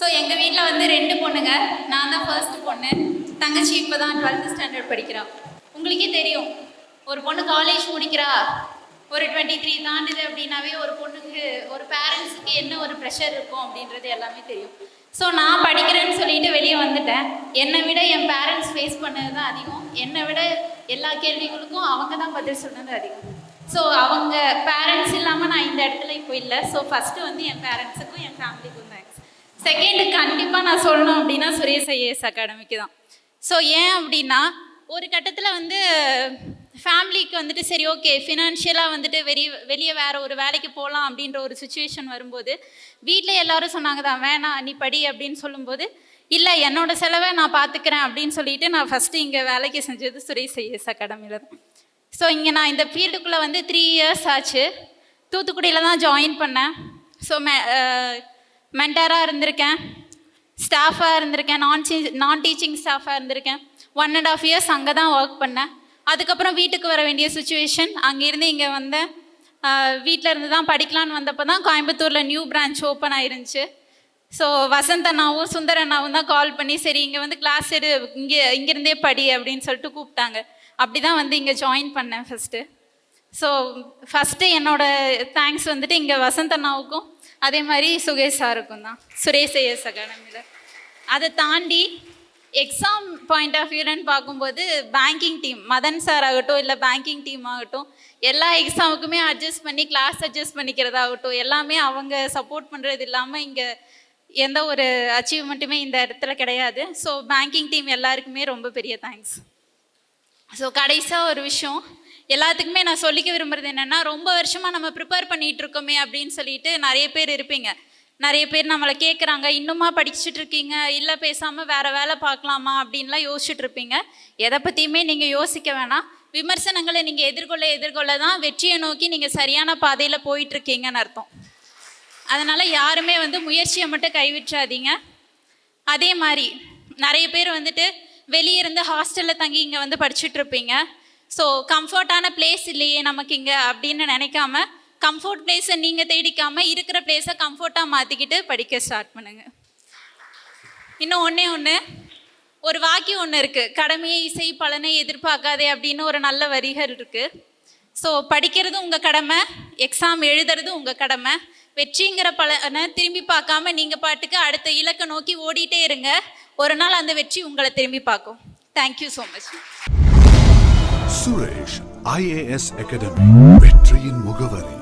So எங்கள் வீட்டில் வந்து 2 பொண்ணுங்க. நான் தான் ஃபர்ஸ்ட் பொண்ணு. தங்கச்சி இப்போ தான் 12th ஸ்டாண்டர்ட் படிக்கிறா. உங்களுக்கே தெரியும், ஒரு பொண்ணு காலேஜ் முடிக்கிறா, ஒரு 23 தாண்டுது அப்படின்னாவே ஒரு பொண்ணுக்கு, ஒரு பேரண்ட்ஸுக்கு என்ன ஒரு ப்ரெஷர் இருக்கும் அப்படின்றது எல்லாமே தெரியும். ஸோ நான் படிக்கிறேன்னு சொல்லிட்டு வெளியே வந்துட்டேன். என்னை விட என் பேரண்ட்ஸ் ஃபேஸ் பண்ணது தான் அதிகம். என்னை விட எல்லா கேள்விகளுக்கும் அவங்க தான் பதில் சொன்னது அதிகம். ஸோ அவங்க பேரண்ட்ஸ் இல்லாமல் நான் இந்த இடத்துல இப்போ இல்லை. ஸோ ஃபஸ்ட்டு வந்து என் பேரண்ட்ஸுக்கும் என் ஃபேமிலிக்கும் தேங்க்ஸ். செகண்டு கண்டிப்பாக நான் சொல்லணும் அப்படின்னா சுரேஷ் ஐஏஎஸ் அகாடமிக்கு தான். ஸோ ஏன் அப்படின்னா, ஒரு கட்டத்தில் வந்து ஃபேமிலிக்கு வந்துட்டு சரி ஓகே ஃபினான்ஷியலாக வந்துட்டு வெளியே வேறு ஒரு வேலைக்கு போகலாம் அப்படின்ற ஒரு சுச்சுவேஷன் வரும்போது வீட்டில் எல்லாரும் சொன்னாங்க தான், வேணாம் நீ படி அப்படின்னு சொல்லும்போது, இல்லை என்னோட செலவை நான் பார்த்துக்கிறேன் அப்படின்னு சொல்லிட்டு நான் ஃபஸ்ட்டு இங்கே வேலைக்கு செஞ்சது சுரேஷ் ஐஏஎஸ் அகாடமியில் தான். ஸோ இங்கே நான் இந்த ஃபீல்டுக்குள்ளே வந்து 3 இயர்ஸ் ஆச்சு. தூத்துக்குடியில் தான் ஜாயின் பண்ணேன். ஸோ மென்டராக இருந்திருக்கேன், ஸ்டாஃபாக இருந்திருக்கேன், நான் டீச்சிங் ஸ்டாஃபாக இருந்திருக்கேன். 1.5 இயர்ஸ் அங்கே தான் ஒர்க் பண்ணேன். அதுக்கப்புறம் வீட்டுக்கு வர வேண்டிய சுச்சுவேஷன், அங்கேருந்து இங்கே வந்தேன். வீட்டில் இருந்து தான் படிக்கலான்னு வந்தப்போ தான் கோயம்புத்தூரில் நியூ பிரான்ச் ஓப்பன் ஆயிருந்துச்சு. ஸோ வசந்த் அண்ணாவும் சுந்தர் அண்ணாவும் தான் கால் பண்ணி சரி இங்கே வந்து கிளாஸ் எடு, இங்கேருந்தே படி அப்படின்னு சொல்லிட்டு கூப்பிட்டாங்க. அப்படி தான் வந்து இங்கே ஜாயின் பண்ணேன் ஃபஸ்ட்டு. ஸோ ஃபஸ்ட்டு என்னோடய தேங்க்ஸ் வந்துட்டு இங்கே வசந்த் அண்ணாவுக்கும் அதே மாதிரி சுகேஷ் சாருக்கும் தான், சுரேஷ் ஐஏஎஸ் அகாடமியில். அதை தாண்டி எக்ஸாம் பாயிண்ட் ஆஃப் வியூலன்னு பார்க்கும்போது பேங்கிங் டீம், மதன் சார் ஆகட்டும் இல்லை பேங்கிங் டீம் ஆகட்டும், எல்லா எக்ஸாமுக்குமே அட்ஜஸ்ட் பண்ணி கிளாஸ் அட்ஜஸ்ட் பண்ணிக்கிறதாகட்டும், எல்லாமே அவங்க சப்போர்ட் பண்ணுறது இல்லாமல் இங்கே எந்த ஒரு அச்சீவ்மெண்ட்டுமே இந்த இடத்துல கிடையாது. ஸோ பேங்கிங் டீம் எல்லாருக்குமே ரொம்ப பெரிய தேங்க்ஸ். ஸோ கடைசியாக ஒரு விஷயம் எல்லாத்துக்குமே நான் சொல்லிக்க விரும்புகிறது என்னென்னா, ரொம்ப வருஷமாக நம்ம ப்ரிப்பேர் பண்ணிகிட்டு இருக்கோமே அப்படின்னு சொல்லிட்டு நிறைய பேர் இருப்பீங்க. நிறைய பேர் நம்மளை கேட்குறாங்க, இன்னுமா படிச்சுட்டு இருக்கீங்க, இல்லை பேசாமல் வேறு வேலை பார்க்கலாமா அப்படின்லாம் யோசிச்சுட்டு இருப்பீங்க. எதை பற்றியுமே நீங்கள் யோசிக்க வேணாம். விமர்சனங்களை நீங்கள் எதிர்கொள்ள தான் வெற்றியை நோக்கி நீங்கள் சரியான பாதையில் போயிட்டுருக்கீங்கன்னு அர்த்தம். அதனால் யாருமே வந்து முயற்சியை மட்டும் கைவிட்றாதீங்க. அதே மாதிரி நிறைய பேர் வந்துட்டு வெளியே இருந்து ஹாஸ்டலில் தங்கி இங்கே வந்து படிச்சுட்ருப்பீங்க. ஸோ கம்ஃபர்ட்டான பிளேஸ் இல்லையே நமக்கு இங்கே அப்படின்னு நினைக்காம, கம்ஃபர்ட் பிளேஸை நீங்கள் தேடிக்காமல் இருக்கிற பிளேஸை கம்ஃபர்ட்டாக மாற்றிக்கிட்டு படிக்க ஸ்டார்ட் பண்ணுங்கள். இன்னும் ஒன்று, ஒரு வாக்கியம் ஒன்று இருக்குது, கடமையை இசை பலனை எதிர்பார்க்காதே அப்படின்னு ஒரு நல்ல வரிகள் இருக்குது. ஸோ படிக்கிறது உங்கள் கடமை, எக்ஸாம் எழுதுறது உங்கள் கடமை. வெற்றிங்கிற பலனை திரும்பி பார்க்காம நீங்கள் பாட்டுக்கு அடுத்த இலக்கை நோக்கி ஓடிட்டே இருங்க. ஒரு நாள் அந்த வெற்றி உங்களை திரும்பி பார்க்கும். Thank you so much. Suresh IAS academy, வெற்றியின் முகவரி.